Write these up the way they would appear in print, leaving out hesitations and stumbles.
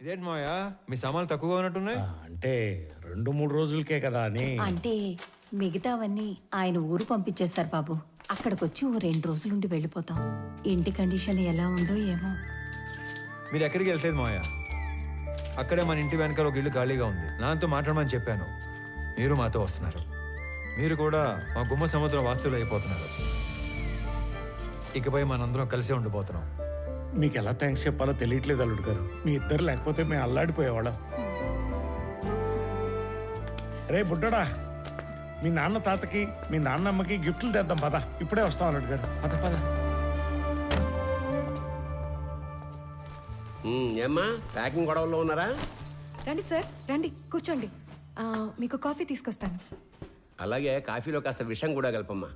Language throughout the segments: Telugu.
ఇదేంటి మాయా మీ సామాన్లు తక్కువగా ఉన్నట్టున్నాయి. అంటే 2-3 రోజులకే కదా అని. అంటే మిగతావన్నీ ఆయన ఊరు పంపించేస్తారు బాబు. అక్కడికొచ్చి ఓ 2 రోజులుండి వెళ్ళిపోతాం. ఇంటి కండిషన్ ఎలా ఉందో ఏమో. మీరు ఎక్కడికి వెళ్ళలేదు మాయా, అక్కడే మన ఇంటి వెనకాల ఒక ఇల్లు ఖాళీగా ఉంది. నాతో మాట్లాడమని చెప్పాను. మీరు మాతో వస్తున్నారు. మీరు కూడా మా గుమ్మ సముద్రం వాస్తువులు అయిపోతున్నారు. ఇకపై మనందరం కలిసే ఉండిపోతున్నాం. మీకు ఎలా థ్యాంక్స్ చెప్పాలో తెలియట్లేదు అల్లుడు గారు. మీ ఇద్దరు లేకపోతే మేము అల్లాడిపోయేవాళ్ళం. రే బుడ్డడా, మీ నాన్న తాతకి మీ నాన్నమ్మకి గిఫ్ట్లు తెద్దాం పద. ఇప్పుడే వస్తాం అల్లుడు గారు. పద పద. ఏమ్మా ప్యాకింగ్ గొడవల్లో ఉన్నారా? రండి సార్, రండి కూర్చోండి. మీకు కాఫీ తీసుకొస్తాను. అలాగే కాఫీలో కాస్త విషం కూడా కలపమ్మా.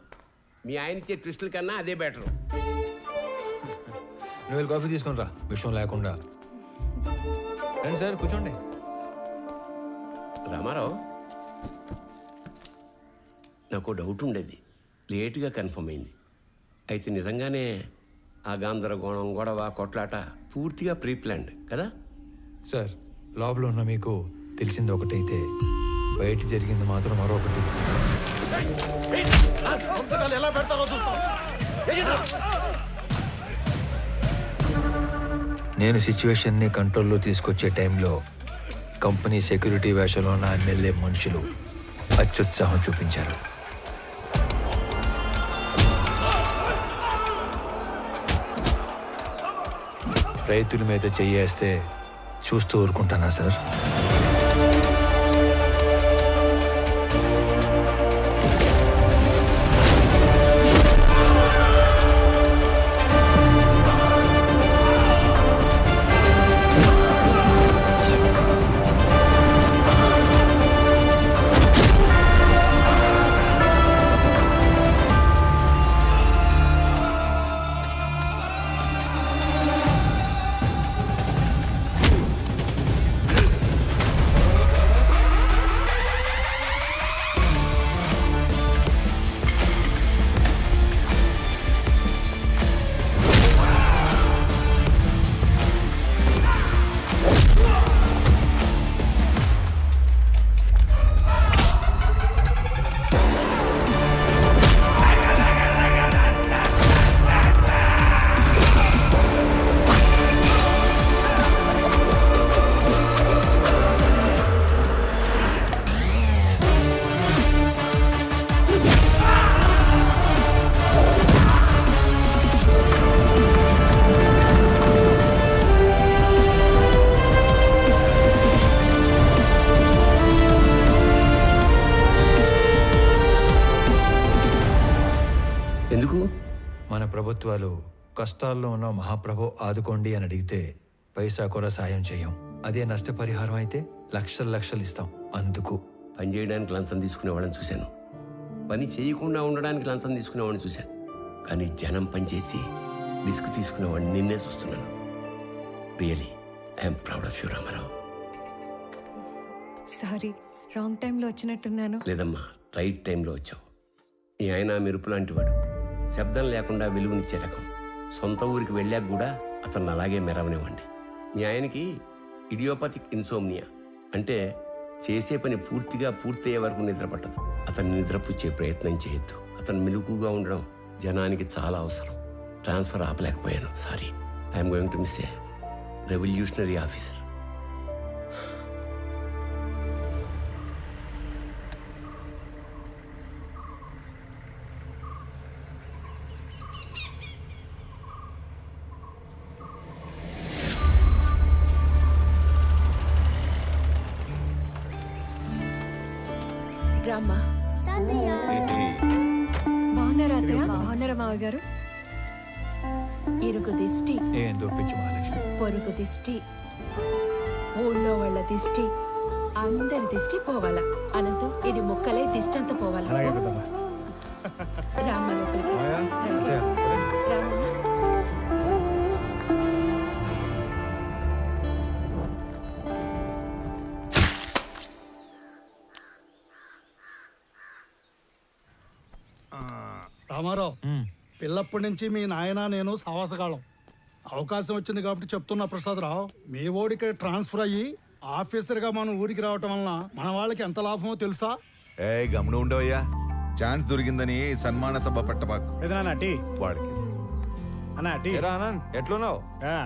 మీ ఆయన ఇచ్చే ట్విస్టుల కన్నా అదే బెటరు. నువ్వు వెళ్ళి కాఫీ తీసుకొని రా, విషయం లేకుండా. రండి సార్, కూర్చోండి. రామారావు, నాకు డౌట్ ఉండేది, లేటుగా కన్ఫర్మ్ అయింది. అయితే నిజంగానే ఆ గందరగోళం, గొడవ, కొట్లాట పూర్తిగా ప్రీ ప్లాన్డ్ కదా? సార్, లోపల ఉన్న మీకు తెలిసింది ఒకటైతే బయట జరిగింది మాత్రం మరొకటి. నేను సిచ్యువేషన్ని కంట్రోల్లో తీసుకొచ్చే టైంలో కంపెనీ సెక్యూరిటీ వేషంలో ఉన్న ఎమ్మెల్యే మనుషులు అత్యుత్సాహం చూపించారు. రైతుల మీద చెయ్యేస్తే చూస్తూ ఊరుకుంటానా సార్? ఎందుకు? మన ప్రభుత్వాలు కష్టాల్లో ఉన్న మహాప్రభు ఆదుకోండి అని అడిగితే పైసా కూడా సాయం చేయం. అదే నష్టపరిహారం అయితే లక్షలు లక్షలు ఇస్తాం. అందుకు పని చేయడానికి లంచం తీసుకునే వాళ్ళని చూశాను, పని చేయకుండా ఉండడానికి లంచం తీసుకునేవాడిని చూశాను. కానీ జనం పనిచేసి రిస్క్ తీసుకునేవాడిని నిన్నే చూస్తున్నాను. Really I'm proud of you Ramarao. Sorry, wrong టైంలో వచ్చినట్టున్నాను. లేదమ్మా, రైట్ టైంలో వచ్చావు. ఈ ఆయన మెరుపు లాంటి వాడు, శబ్దం లేకుండా వెలుగునిచ్చే రకం. సొంత ఊరికి వెళ్ళాక కూడా అతను అలాగే మెరవనివ్వండి. మీ ఆయనకి ఇడియోపతిక్ ఇన్సోమ్నియా, అంటే చేసే పని పూర్తిగా పూర్తయ్యే వరకు నిద్ర పట్టదు. అతన్ని నిద్రపుచ్చే ప్రయత్నం చేయొద్దు. అతను మెలుగుగా ఉండడం జనానికి చాలా అవసరం. ట్రాన్స్ఫర్ ఆపలేకపోయాను, sorry. I'm going to miss a revolutionary officer. రామ్మా. బాగున్నారా అత్తయ్య? బాగున్నారా మావ గారు? ఇరుగు దిష్టి, ఏం దొప్పించు మహాలక్ష్మి. పొరుగు దిష్టి, ఊళ్ళో వాళ్ళ దిష్టి, అందరి దిష్టి పోవాలా. అనంతు ఇది ముక్కలే దిష్టి అంతా పోవాలా. అలాగే పెద్దమ్మా. రామ్మ లోపలికి. మాయా, అత్తయ్య, రామ్మ. రామారావు, పిల్లప్పటి నుంచి మీ నాయన నేను సావాసగాళం. అవకాశం వచ్చింది కాబట్టి చెప్తున్నా ప్రసాదరావు, మీ ఓడికి ట్రాన్స్ఫర్ అయ్యి ఆఫీసర్గా మనం ఊరికి రావటం వలన మన వాళ్ళకి ఎంత లాభమో తెలుసా? ఏ గమనం ఉండవయ్యా, ఛాన్స్ దొరికిందని సన్మాన సభ పెట్టబాకు ఏదన్నా టీ వాడికి. అన్నా టీ ఏరా ఆనంద్ ఎట్లున్నావు? ఆ.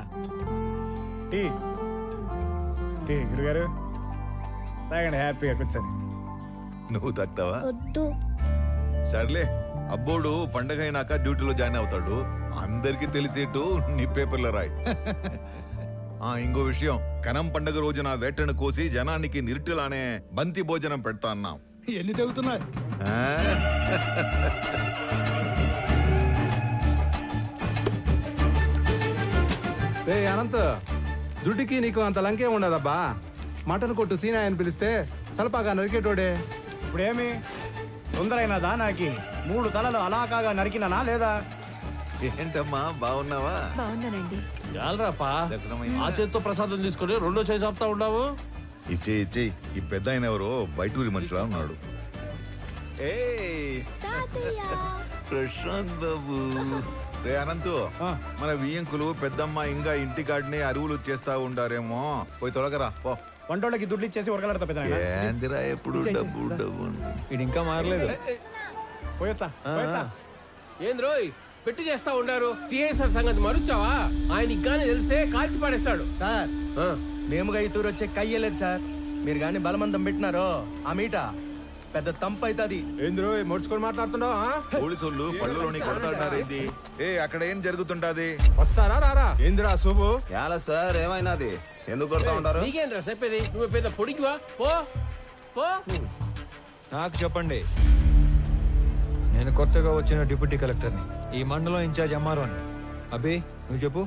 టీ టీ గురుగారు తాగండి, హ్యాపీగా కూర్చొని. నువ్వు తక్కువా? వద్దు. సర్లే, అబ్బోడు పండగ అయినాక డ్యూటీలో జాయిన్ అవుతాడు. అందరికి తెలిసేట్టు నీ పేపర్లో రాయి. ఇంకో విషయం, కనం పండగ రోజున వేటను కోసి జనానికి నిరుటిలానే బంతి భోజనం పెడతా అన్నాం. ఎన్ని తెగుతున్నాయి? ఆ? రే అనంత్, దుడ్డుకి నీకు అంత లంకే ఉండదబ్బా. మటన్ కొట్టు సీనా అని పిలిస్తే సలపాగా నరికేటోడే. ఇప్పుడేమి తొందర అయినదా? నాకి 3 తలలు అలా కాగా నరికినానా లేదా? ఏంటమ్మా బాగున్నావా? బాగున్నానండి. చాలరాపా, దర్శనమైందా? ఆ చేత్తో ప్రసాదం తీసుకొని రెండో చేయి చెప్తా ఉన్నావు. ఇచ్చే ఈ పెద్ద ఆయన ఎవరో బయటూరి మనుషులా ఉన్నాడు. ప్రశాంత్ బాబు. రే అనంతు, మన వియ్యంకులు పెద్దమ్మ ఇంకా ఇంటికాడిని అరువులు చేస్తా ఉండారేమో, పోయి తొలగరా పో. వంటోళ్ళకి దుడ్లు ఇచ్చేసి ఉరకలాడతా పెద్ద ఏందిరా ఎప్పుడు డబ్బు డబ్బు. ఇది ఇంకా మారలేదు. పోయొచ్చా పోయొచ్చా? ఏంద్రోయ్ పెట్టి చేస్తా ఉండారు. సిఐసార్ సంగతి మరుచావా? ఆయన ఇగ్గానే తెలిస్తే కాల్చి పాడేస్తాడు. సార్, మేముగా ఈ తూరు వచ్చే కయ్యలేదు సార్. మీరు కానీ బలమందం పెట్టినారో ఆ మీట పెద్ద తంపు అవుతుంది. ఏంద్రో మొడుచుకొని మాట్లాడుతున్నావు? పోలీసులు పళ్ళలోని కొడతాడారేంది? అక్కడ ఏం జరుగుతుంటాది? వస్తారా రారా? ఏంద్రా శుభు? ఎలా సార్, ఏమైనాది? ఎందుకు కొడతా ఉంటారు? నీకేంద్రా చెప్పేది? నువ్వు పెద్ద పొడికివా? పో పో. నాకు చెప్పండి, నేను కొత్తగా వచ్చిన డిప్యూటీ కలెక్టర్ని, ఈ మండలం ఇన్ఛార్జ్ ఎంఆర్ఓని. అభి నువ్వు చెప్పు,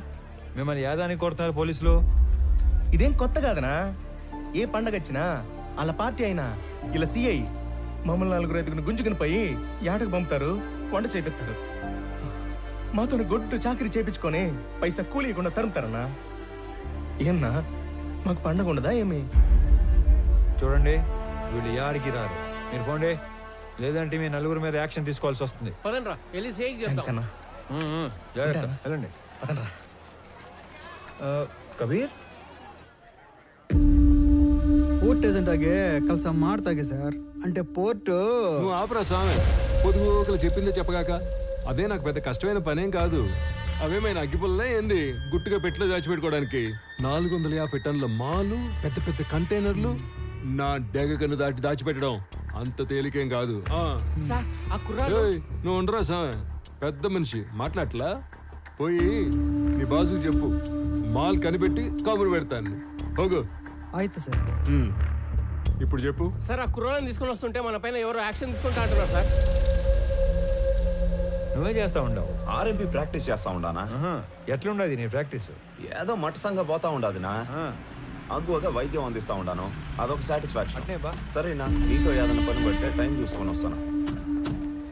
మిమ్మల్ని యాదానికి కొడుతున్నారు పోలీసులు? ఇదేం కొత్త కాదనా? ఏ పండగ వచ్చినా వాళ్ళ పార్టీ అయినా ఇలా సిఐ మమ్మల్ని 4 గుంజుకుని పోయి యాడకు పంపుతారు, వంట చేపిస్తారు. మాతో గొడ్డు చాకరీ చేపించుకొని పైసా కూలీయకుండా తరుముతారన్నా. ఏమన్నా మాకు పండగ ఉండదా ఏమి? చూడండి, వీళ్ళు యాడికి రారు. మీరు పోండి, లేదంటే మీ నలుగురు మీద యాక్షన్ తీసుకోవాల్సి వస్తుంది. పదండ్రా వెళ్ళి సేక్ థాంక్స్ చేద్దాం. అన్నా. జాగ్రత్త, వెళ్ళండి. పదండ్రా. కబీర్, ಪೋರ್ಟ್ ಏಜೆಂಟ್ ಆಗಿ ಕೆಲಸ ಮಾಡ್ತಾಗೆ ಸರ್. అంటే పోర్టు నువ్వు ఆపరా స్వామి, పొదుగుకలు చెప్పిందే చెప్పగాక. అదే నాకు పెద్ద కష్టమైన పనేం కాదు. అవేమైనా అగ్గిపుల్లే ఏంది గుట్టుగా పెట్టిలో దాచిపెట్టుకోవడానికి? 450 టన్నుల మాలు, పెద్ద పెద్ద కంటైనర్లు నా డెగకను దాటి దాచిపెట్టడం అంత తేలికేం కాదు. సార్, ఆ కుర్రాడు ఏయ్, నువ్వు ఉండరా స్వామి, పెద్ద మనిషి మాట్లాడలా. పోయి నీ బాసుకు చెప్పు, మాల్ కనిపెట్టి కబురు పెడతాను. ಹೋಗು. ಆಯ್ತು ಸರ್. ఇప్పుడు చెప్పు. సార్, ఆ కుర్రాళ్ళని తీసుకొని వస్తుంటే మన పైన ఎవరో యాక్షన్ తీసుకుంటా అంటున్నారు సార్. నువ్వే చేస్తా ఉండవు? ఆర్ఎంపీ ప్రాక్టీస్ చేస్తా ఉండానా? ఎట్లుండదు నీ ప్రాక్టీస్? ఏదో మట్టసంగా పోతా ఉండదునా, అగ్గువగా వైద్యం అందిస్తా ఉండాను. అదొక సాటిస్ఫాక్షన్. అంటే బా సరేనా, నీతో ఏదైనా పని పడితే టైం చూసుకొని వస్తాను.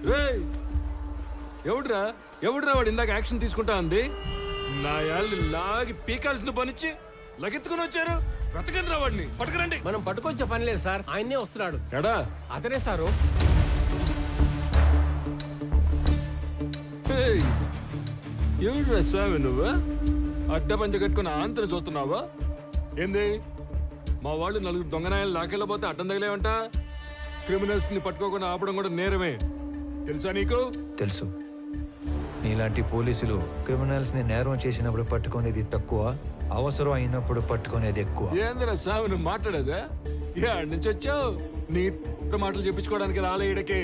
రేయ్, ఎవడురా వాడు ఇందాక యాక్షన్ తీసుకుంటా అంది? నా యాళ్ళు లాగి పీకాల్సిన పనిచ్చి లగెత్తుకుని వచ్చారు. వెతకండి రా వాడిని, పట్టుకురండి. మనం పట్టుకొచ్చే పని లేదు సార్, ఆయన్నే వస్తున్నాడు. ఎడా అతనే సారు. ఎవడురా స్వామి నువ్వు? అడ్డ పంచ కట్టుకుని ఆంతను చూస్తున్నావా ఏంది? మా వాళ్ళు 4 దొంగనాయాలు లాకెళ్ళబోతే అడ్డం తగిలేవంట. క్రిమినల్స్ ని పట్టుకోకుండా ఆపడం కూడా నేరమే, తెలుసా నీకు? తెలుసు. నీలాంటి పోలీసులు క్రిమినల్స్ ని నేరం చేసినప్పుడు పట్టుకునేది తక్కువ, అవసరం అయినప్పుడు పట్టుకునేది ఎక్కువ. ఏందిరా స్వామి నువ్వు మాట్లాడేదా? ఏడు నుంచి వచ్చావు? నీ మాటలు చెప్పించుకోవడానికి రాలే ఈడకి.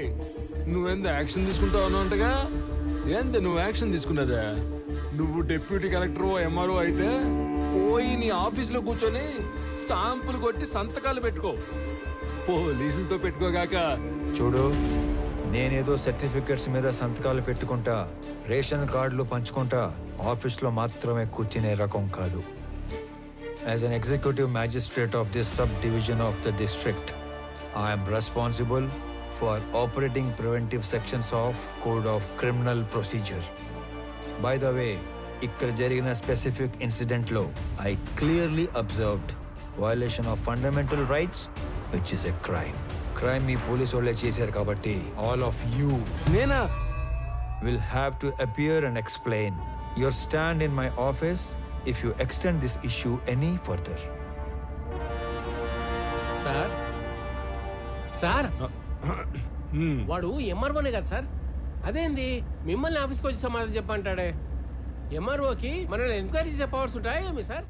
నువ్వెంత యాక్షన్ తీసుకుంటావు అన్నట్టుగా. ఏంది నువ్వు యాక్షన్ తీసుకున్నదా? నువ్వు డిప్యూటీ కలెక్టర్ ఎంఆర్ఓ అయితే పోయి నీ ఆఫీసులో కూర్చొని స్టాంపులు కొట్టి సంతకాలు పెట్టుకో. పోలీసులతో పెట్టుకోగాక. చూడు, నేనేదో సర్టిఫికెట్స్ మీద సంతకాలు పెట్టుకుంటా, రేషన్ కార్డులు పంచుకుంటా ఆఫీస్లో మాత్రమే కూర్చునే రకం కాదు. As an executive magistrate of this subdivision of the district, I'm responsible for operating preventive sections of code of criminal procedure. By the way, ఇక్కడ జరిగిన స్పెసిఫిక్ ఇన్సిడెంట్లో I clearly observed violation of fundamental rights, which is a crime. Crime మీ పోలీసు వాళ్ళే చేశారు కాబట్టి ఆల్ ఆఫ్ యూ నేనా will have to appear and explain your stand in my office if you extend this issue any further. Sir sir వాడు ఎంఆర్ఓనే కదా సార్? అదేంది మిమ్మల్ని ఆఫీస్కి వచ్చి సమాధానం చెప్పంటాడే? ఎంఆర్ఓకి మనల్ని ఎంక్వైరీ చేసే పవర్స్ ఉంటాయా ఏమి సార్?